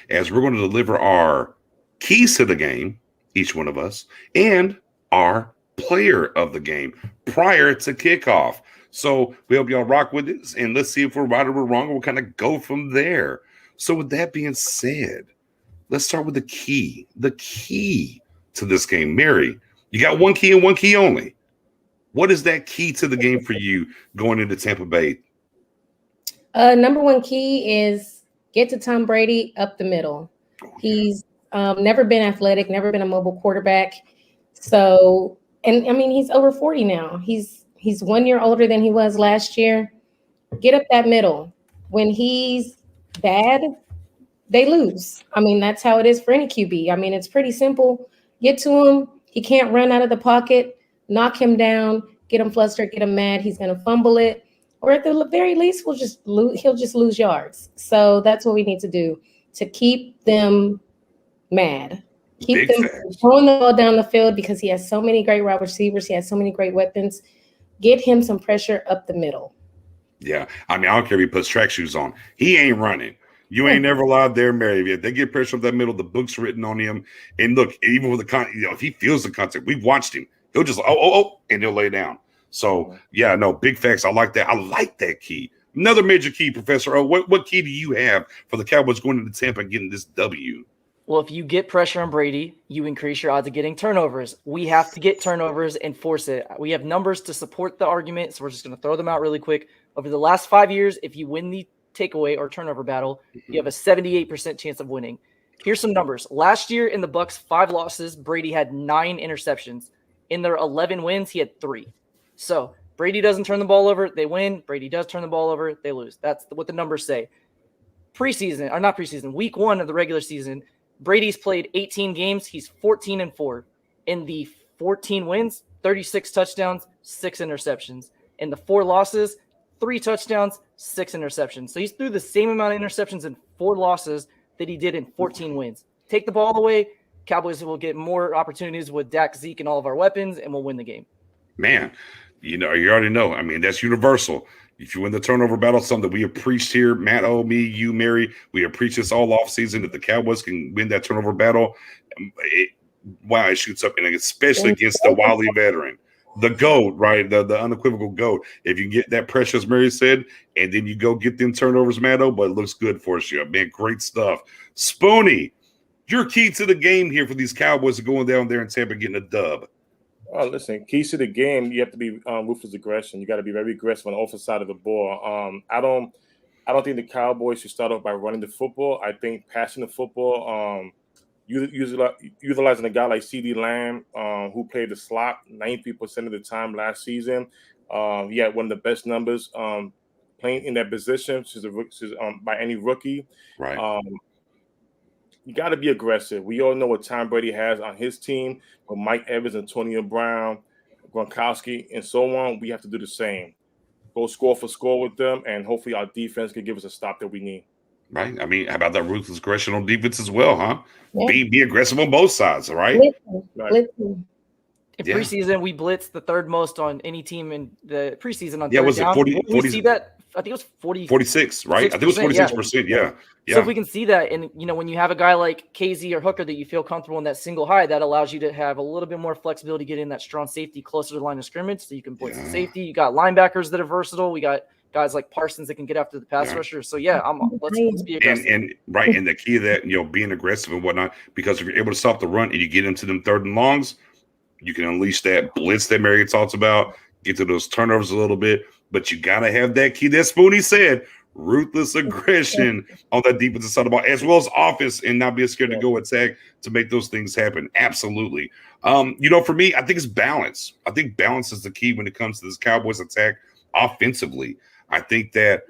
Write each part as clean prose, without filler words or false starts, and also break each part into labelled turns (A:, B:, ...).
A: as we're going to deliver our keys to the game, each one of us, and our player of the game prior to kickoff. So we hope y'all rock with this, and let's see if we're right or we're wrong, and we'll kind of go from there. So with that being said, let's start with the key. The key to this game. Mary, you got one key and one key only. What is that key to the game for you going into Tampa Bay?
B: Number one key is get to Tom Brady up the middle. He's never been athletic, never been a mobile quarterback. So, and I mean, he's over 40 now. He's 1 year older than he was last year. Get up that middle. When he's bad, they lose. I mean, that's how it is for any QB. I mean, it's pretty simple. Get to him. He can't run out of the pocket. Knock him down. Get him flustered. Get him mad. He's going to fumble it. Or at the very least, he'll just lose yards. So that's what we need to do to keep them mad. Keep them throwing the ball down the field because he has so many great wide receivers. He has so many great weapons. Get him some pressure up the middle.
A: Yeah. I mean, I don't care if he puts track shoes on. He ain't running. You ain't never allowed there, Mary. If they get pressure up that middle, the book's written on him. And look, even with if he feels the contact, we've watched him. He'll just, and he'll lay down. So, yeah, no, big facts. I like that. I like that key. Another major key, Professor O. What key do you have for the Cowboys going into Tampa and getting this W?
C: Well, if you get pressure on Brady, you increase your odds of getting turnovers. We have to get turnovers and force it. We have numbers to support the argument, so we're just going to throw them out really quick. Over the last 5 years, if you win the takeaway or turnover battle, you have a 78% chance of winning. Here's some numbers. Last year in the Bucs' 5 losses, Brady had 9 interceptions. In their 11 wins, he had 3. So Brady doesn't turn the ball over, they win. Brady does turn the ball over, they lose. That's what the numbers say. Week 1 of the regular season, Brady's played 18 games. He's 14-4. In the 14 wins, 36 touchdowns, 6 interceptions. In the 4 losses, 3 touchdowns, 6 interceptions. So he's threw the same amount of interceptions in 4 losses that he did in 14 wins. Take the ball away, Cowboys will get more opportunities with Dak, Zeke, and all of our weapons, and we'll win the game.
A: Man, you already know. I mean, that's universal. If you win the turnover battle, something that we have preached here, Matt O, me, you, Mary, we have preached this all offseason. If the Cowboys can win that turnover battle, it shoots up, and especially against the wily veteran. The GOAT, right? The unequivocal GOAT. If you get that pressure, as Mary said, and then you go get them turnovers, Matto, but it looks good for us. Man, great stuff. Spoonie, your key to the game here for these Cowboys are going down there in Tampa getting a dub.
D: Oh, listen, keys to the game, you have to be ruthless aggression. You got to be very aggressive on the offensive side of the ball. I don't think the Cowboys should start off by running the football. I think passing the football, utilizing a guy like CeeDee Lamb, who played the slot 93% of the time last season. He had one of the best numbers playing in that position by any rookie.
A: Right.
D: You got to be aggressive. We all know what Tom Brady has on his team with Mike Evans, Antonio Brown, Gronkowski, and so on. We have to do the same. Go score for score with them, and hopefully our defense can give us a stop that we need.
A: Right. I mean, how about that ruthless aggression on defense as well, huh? Yeah. Be aggressive on both sides, all right?
B: Listen.
C: In preseason, we blitzed the 3rd most on any team in the preseason on third
A: was
C: down.
A: it 40?
C: We see that. I think it was
A: 46, right? I think it was 46%. Yeah.
C: So if we can see that, and when you have a guy like KZ or Hooker that you feel comfortable in that single high, that allows you to have a little bit more flexibility, get in that strong safety closer to the line of scrimmage, so you can blitz the safety. You got linebackers that are versatile. We got guys like Parsons that can get after the pass rusher. So let's be aggressive.
A: And the key of that, being aggressive and whatnot, because if you're able to stop the run and you get into them 3rd and longs, you can unleash that blitz that Mary talks about, get to those turnovers a little bit. But you got to have that key that Spoonie said, ruthless aggression on that defensive side of the ball, as well as offense, and not be scared to go attack to make those things happen. Absolutely. For me, I think it's balance. I think balance is the key when it comes to this Cowboys attack offensively. I think that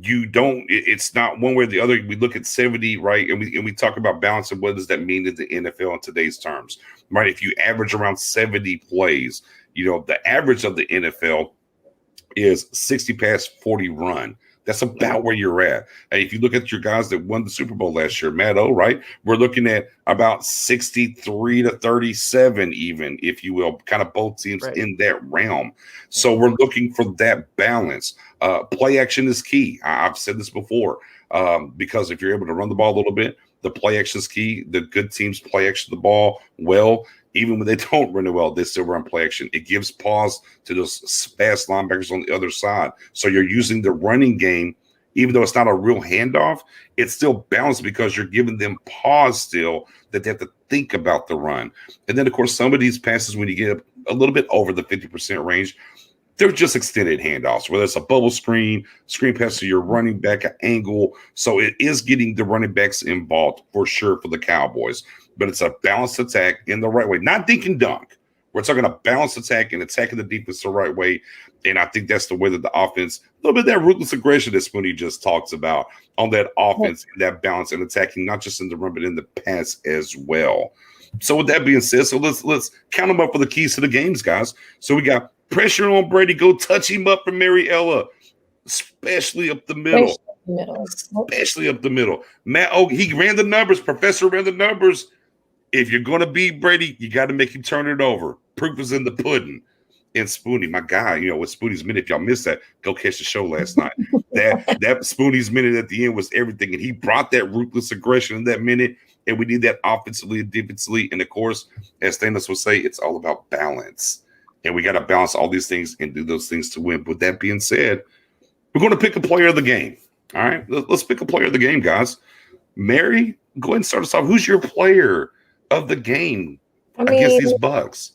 A: it's not one way or the other. We look at 70, right? And we talk about balance and what does that mean in the NFL in today's terms, right? If you average around 70 plays, the average of the NFL is 60 pass, 40 run. That's about where you're at. And if you look at your guys that won the Super Bowl last year, Matt O, right? We're looking at about 63 to 37, even, if you will, kind of both teams in that realm. So we're looking for that balance. Play action is key. I've said this before, because if you're able to run the ball a little bit, The play action is key. The good teams play action the ball well. Even when they don't run it well, they still run play action. It gives pause to those fast linebackers on the other side. So you're using the running game, even though it's not a real handoff, it's still balanced because you're giving them pause still that they have to think about the run. And then, of course, some of these passes, when you get up a little bit over the 50% range, they're just extended handoffs, whether it's a bubble screen pass to your running back, an angle. So it is getting the running backs involved for sure for the Cowboys. But it's a balanced attack in the right way, not dink and dunk. We're talking a balanced attack and attacking the defense the right way. And I think that's the way that the offense, a little bit of that ruthless aggression that Spoonie just talks about on that offense, that balance and attacking, not just in the run, but in the pass as well. So with that being said, so let's count them up for the keys to the games, guys. So we got pressure on Brady, go touch him up for Mariella, especially up the middle. Especially up the middle. Matt, he ran the numbers. Professor ran the numbers. If you're going to beat Brady, you got to make him turn it over. Proof is in the pudding. And Spoonie, my guy, with Spoonie's minute, if y'all missed that, go catch the show last night. That Spoonie's minute at the end was everything. And he brought that ruthless aggression in that minute. And we need that offensively and defensively. And of course, as Thanos would say, it's all about balance. And we got to balance all these things and do those things to win. But with that being said, we're going to pick a player of the game. All right, let's pick a player of the game, guys. Mary, go ahead and start us off. Who's your player of the game against these Bucks?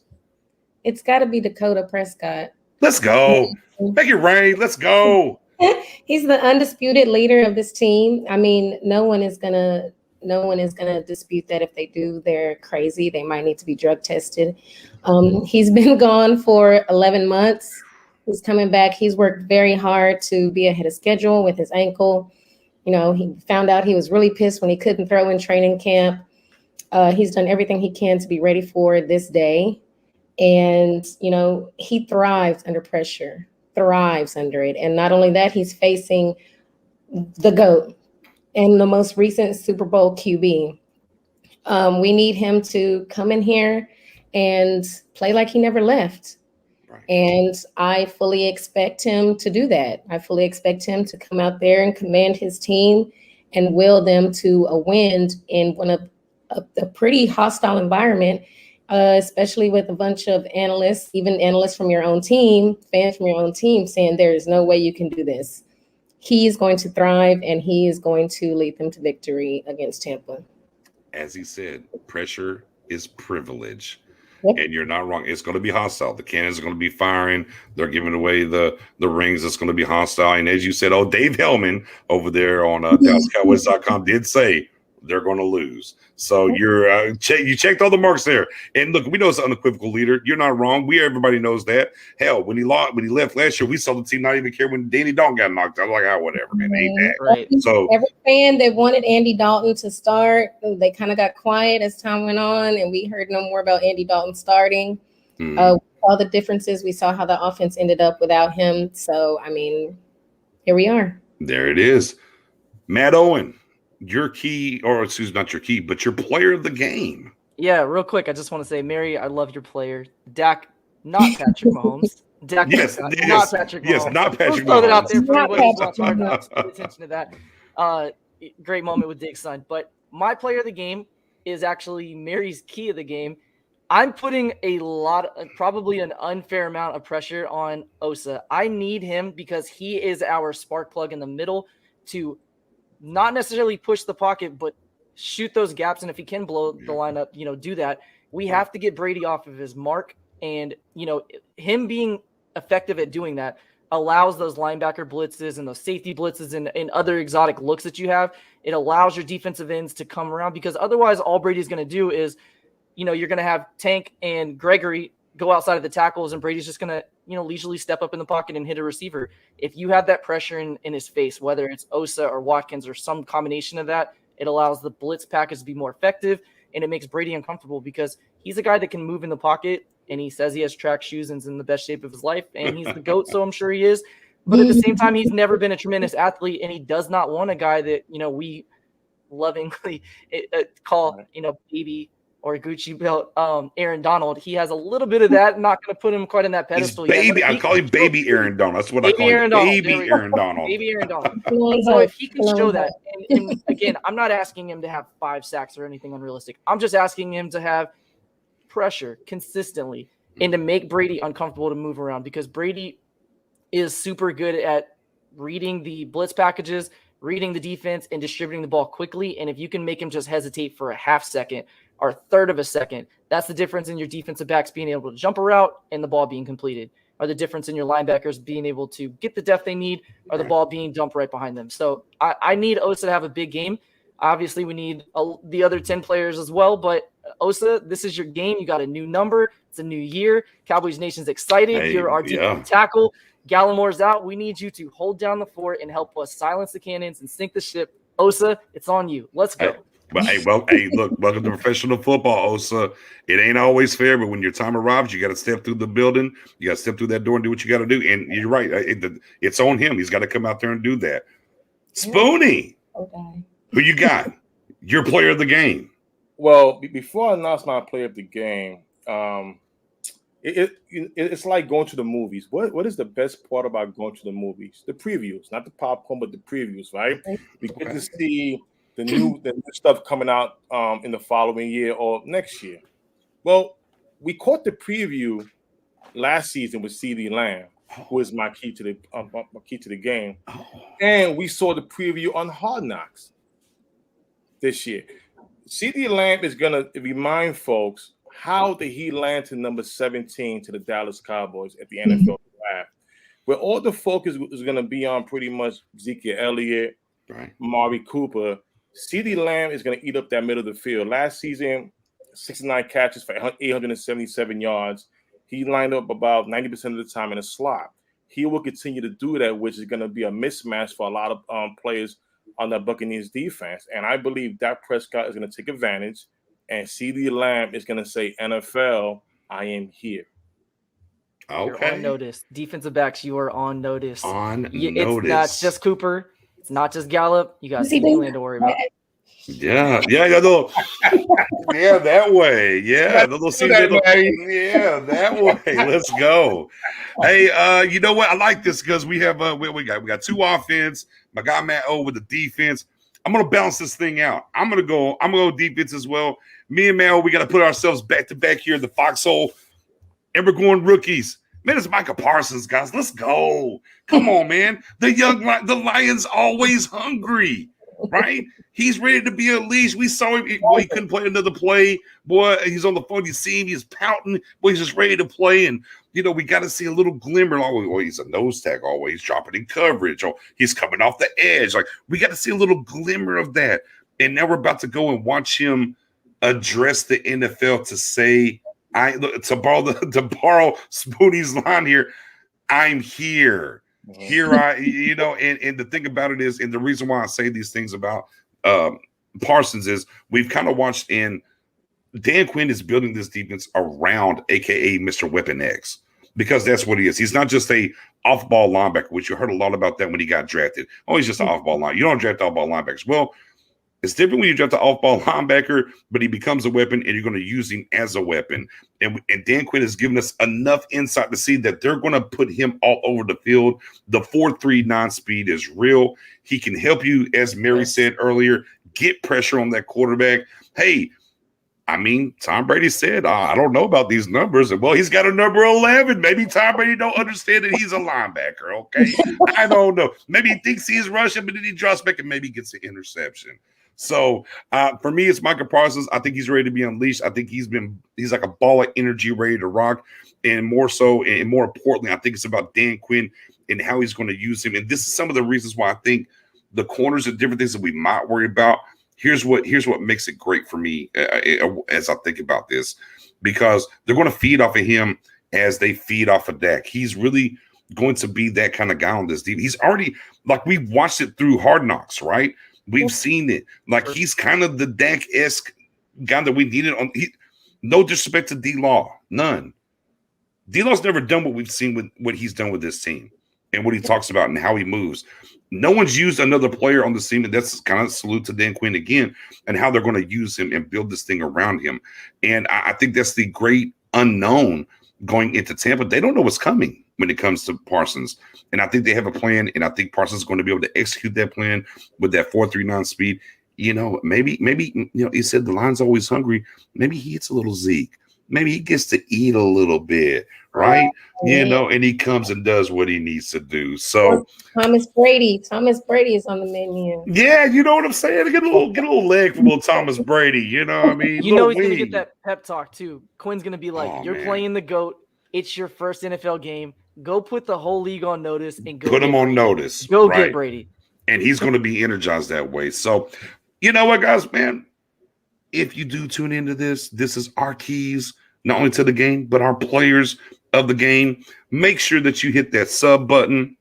B: It's got to be Dakota Prescott.
A: Let's go. Make it rain. Let's go.
B: He's the undisputed leader of this team. I mean, no one is gonna dispute that. If they do, they're crazy. They might need to be drug tested. He's been gone for 11 months. He's coming back. He's worked very hard to be ahead of schedule with his ankle. He found out he was really pissed when he couldn't throw in training camp. He's done everything he can to be ready for this day. And, he thrives under pressure, thrives under it. And not only that, he's facing the GOAT and the most recent Super Bowl QB. We need him to come in here and play like he never left. Right. And I fully expect him to do that. I fully expect him to come out there and command his team and will them to a win in one of a pretty hostile environment. Especially with a bunch of analysts, even analysts from your own team, fans from your own team saying there is no way you can do this. He is going to thrive and he is going to lead them to victory against Tampa.
A: As he said, pressure is privilege.
B: Yep.
A: And you're not wrong. It's going to be hostile. The cannons are going to be firing. They're giving away the rings. It's going to be hostile. And as you said, Dave Hellman over there on DallasCowboys.com did say they're going to lose. So you checked all the marks there. And look, we know it's an unequivocal leader. You're not wrong. Everybody knows that. Hell, when he left last year, we saw the team not even care when Danny Dalton got knocked out. Like, whatever, man. Ain't that
C: right?
A: So
B: every fan that wanted Andy Dalton to start, they kind of got quiet as time went on, and we heard no more about Andy Dalton starting. We saw the differences. We saw how the offense ended up without him. So, here we are.
A: There it is. Matt Owen. Your key, or excuse me, not your key, but your player of the game.
C: Yeah, real quick, I just want to say, Mary, I love your player. Dak, not Patrick Mahomes. Dak,
A: yes,
C: not Patrick Mahomes.
A: Yes, not Patrick Mahomes.
C: Throw that out there for anybody who's watching. Pay attention to that. Great moment with Diggs' son. But my player of the game is actually Mary's key of the game. I'm putting probably an unfair amount of pressure on Osa. I need him because he is our spark plug in the middle to not necessarily push the pocket, but shoot those gaps. And if he can blow the line up, do that. We have to get Brady off of his mark. And, him being effective at doing that allows those linebacker blitzes and those safety blitzes and other exotic looks that you have. It allows your defensive ends to come around because otherwise all Brady's going to do is, you're going to have Tank and Gregory go outside of the tackles and Brady's just going to, leisurely step up in the pocket and hit a receiver. If you have that pressure in his face, whether it's Osa or Watkins or some combination of that, it allows the blitz package to be more effective and it makes Brady uncomfortable because he's a guy that can move in the pocket and he says he has track shoes and is in the best shape of his life and he's the GOAT, so I'm sure he is. But at the same time, he's never been a tremendous athlete and he does not want a guy that, we lovingly call, baby or Gucci belt Aaron Donald. He has a little bit of that. Not going to put him quite in that
A: He's
C: pedestal
A: baby.
C: yet.
A: I call him baby Aaron Donald. That's what I
C: Baby
A: call him.
C: Aaron Donald. There
A: Baby
C: we go.
A: Aaron Donald.
C: Baby Aaron Donald.
B: Long
C: So
B: hope.
C: if he can
B: Long
C: show
B: hope.
C: that, and again, I'm not asking him to have 5 sacks or anything unrealistic. I'm just asking him to have pressure consistently and to make Brady uncomfortable to move around, because Brady is super good at reading the blitz packages, reading the defense, and distributing the ball quickly. And if you can make him just hesitate for a half second or a third of a second, that's the difference in your defensive backs being able to jump a route and the ball being completed, or the difference in your linebackers being able to get the depth they need, or the ball being dumped right behind them. So I need Osa to have a big game. Obviously, we need the other 10 players as well, but Osa, this is your game. You got a new number. It's a new year. Cowboys Nation's excited.
A: Hey,
C: You're our defensive tackle. Gallimore's out. We need you to hold down the fort and help us silence the cannons and sink the ship. Osa, it's on you. Let's go.
A: Look, welcome to professional football, Osa. It ain't always fair, but when your time arrives, you got to step through the building. You got to step through that door and do what you got to do. And you're right. It's on him. He's got to come out there and do that. Spoony,
B: Okay.
A: who you got? Your player of the game.
D: Well, before I announce my player of the game, it's like going to the movies. What is the best part about going to the movies? The previews, not the popcorn, but the previews, right? We get to see the new stuff coming out in the following year or next year. Well, we caught the preview last season with CeeDee Lamb, who is my key to the game, and we saw the preview on Hard Knocks this year. CeeDee Lamb is going to remind folks, how did he land to number 17 to the Dallas Cowboys at the NFL draft, where all the focus is going to be on pretty much Ezekiel Elliott, Mari Cooper. CeeDee Lamb is going to eat up that middle of the field. Last season, 69 catches for 877 yards. He lined up about 90% of the time in a slot. He will continue to do that, which is going to be a mismatch for a lot of players on the Buccaneers defense. And I believe Dak Prescott is going to take advantage, and CeeDee Lamb is going to say, NFL, I am here.
A: Okay.
C: You're on notice. Defensive backs, you are on notice.
A: Notice.
C: It's not just Cooper. It's not just Gallup. You got CeeDee Lamb to worry about.
A: Yeah, that way. Yeah, that way. Let's go. Hey, you know what? I like this because we have we got 2 offense. My guy Matt O with the defense. I'm gonna balance this thing out. I'm gonna go defense as well. Me and Matt O, we got to put ourselves back to back here in the foxhole, and we're going rookies. Man, it's Micah Parsons, guys. Let's go. Come on, man. The Lions always hungry, right? He's ready to be unleashed. We saw him. Boy, he couldn't play another play. Boy, he's on the phone. You see him. He's pouting. Boy, he's just ready to play. And, we got to see a little glimmer. Oh, he's a nose tag always dropping in coverage. Oh, he's coming off the edge. Like, we got to see a little glimmer of that. And now we're about to go and watch him address the NFL to say, to borrow Spoonie's line here, I'm here. Here and the thing about it is, and the reason why I say these things about Parsons is we've kind of watched, and Dan Quinn is building this defense around AKA Mr. Weapon X, because that's what he is. He's not just a off-ball linebacker, which you heard a lot about that when he got drafted. Oh, he's just an off-ball linebacker. You don't draft off-ball linebackers. Well, it's different when you draft an off-ball linebacker, but he becomes a weapon, and you're going to use him as a weapon. And Dan Quinn has given us enough insight to see that they're going to put him all over the field. The 4.39 speed is real. He can help you, as Mary said earlier, get pressure on that quarterback. Hey, I mean, Tom Brady said, I don't know about these numbers. Well, he's got a number 11. Maybe Tom Brady don't understand that he's a linebacker, okay? I don't know. Maybe he thinks he's rushing, but then he drops back and maybe gets an interception. So for me, it's Micah Parsons. I think he's ready to be unleashed. I think he's like a ball of energy ready to rock. And more so, and more importantly, I think it's about Dan Quinn and how he's going to use him. And this is some of the reasons why I think the corners and different things that we might worry about. Here's what makes it great for me as I think about this, because they're going to feed off of him as they feed off of Dak. He's really going to be that kind of guy on this team. He's already, like, we've watched it through Hard Knocks, right? We've seen it. Like, he's kind of the Dak-esque guy that we needed on. No disrespect to D-Law, none. D-Law's never done what we've seen with what he's done with this team. and what he talks about and how he moves. No one's used another player on the team, and that's kind of salute to Dan Quinn again, and how they're going to use him and build this thing around him. And I think that's the great unknown going into Tampa. They don't know what's coming when it comes to Parsons, and I think they have a plan, and I think Parsons is going to be able to execute that plan with that 4.39 speed. Maybe he said the line's always hungry. Maybe he eats a little Zeke. Maybe he gets to eat a little bit, right? And he comes and does what he needs to do. So
B: Thomas Brady is on the menu.
A: Yeah, you know what I'm saying? Get a little leg from little Thomas Brady. You know what I mean?
C: He's gonna get that pep talk too. Quinn's gonna be like, "You're playing the GOAT. It's your first NFL game. Go put the whole league on notice and go
A: put him on
C: Brady.
A: notice.
C: Go get Brady."
A: And he's going to be energized that way. So, you know what, guys, man? If you do tune into this is our keys, not only to the game, but our players of the game. Make sure that you hit that sub button.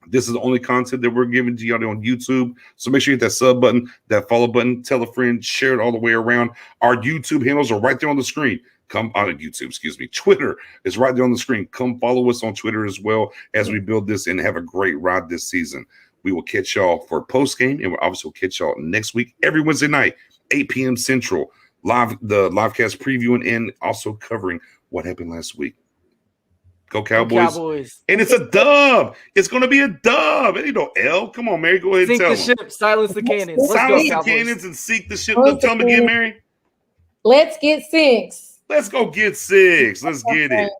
A: This is the only content that we're giving to y'all on YouTube. So make sure you hit that sub button, that follow button, tell a friend, share it all the way around. Our YouTube handles are right there on the screen. Come on YouTube, excuse me. Twitter is right there on the screen. Come follow us on Twitter as well as we build this and have a great ride this season. We will catch y'all for post game, and we'll obviously catch y'all next week, every Wednesday night, 8 p.m. Central. The livecast previewing and also covering what happened last week. Go Cowboys. And it's a dub. It's going to be a dub. It ain't no L. Come on, Mary. Go ahead and tell them.
C: Sink the ship. Silence the cannons.
A: Silence the cannons and seek the ship. Tell them again, Mary.
B: Let's get 6.
A: Let's go get 6. Let's get it.